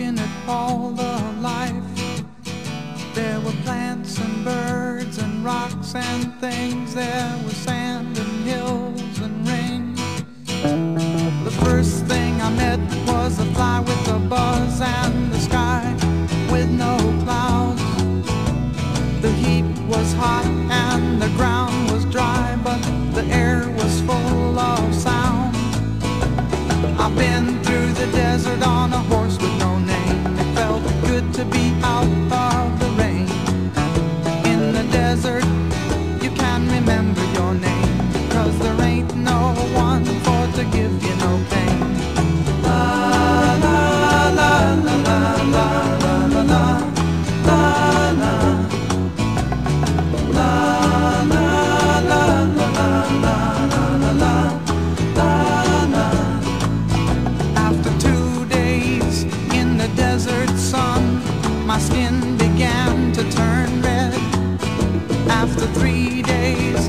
looking at all the life. There were plants and birds and rocks and things. There was sand and hills and rain. The first thing I met was a fly with a buzz and the sky with no clouds. The heat was hot and the ground was dry, but the air was full of sound. I've been through the desert on a horse with no name. It felt good to be out of the rain. In the desert, you can remember your name, 'cause there ain't no one for to give you no pain. La la la la la la la la la la. La la la la la la la la la. After 2 days in the desert sun, my skin began to turn red. After 3 days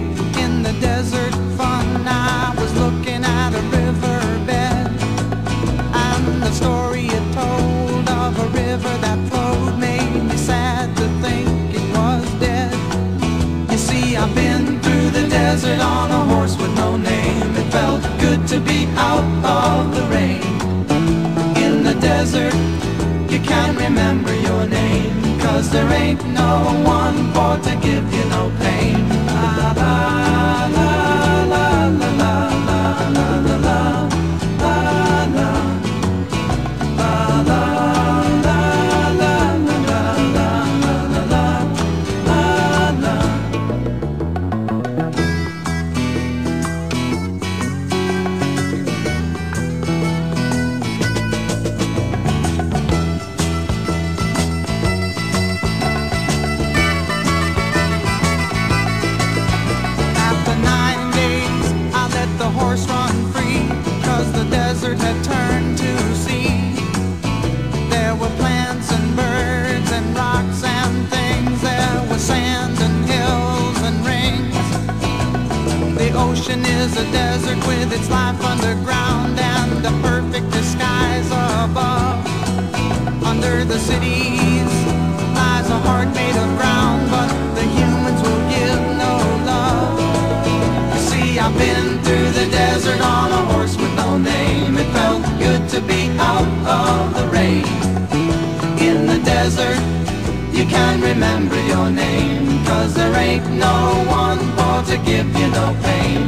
in the desert fun, I was looking at a riverbed, and the story it told of a river that flowed made me sad to think it was dead. You see, I've been through the desert on a horse with no name. It felt good to be out of the rain. In the desert, you can remember your name, 'cause there ain't no one for to give you no pain. La la la la la la la la la la la la la la la la la la la. After 9 days, I let the horse run free, 'cause the desert had turned to sea. There were plants and birds and rocks and things. There was sand and hills and rings. The ocean is a desert with its life underground and a perfect disguise above. Under the cities lies a heart made of ground, but the humans will give no love. You see, I've been through the desert on a horse with no name. It felt good to be out of the rain. In the desert, you can remember your name, 'cause there ain't no one for to give you no pain.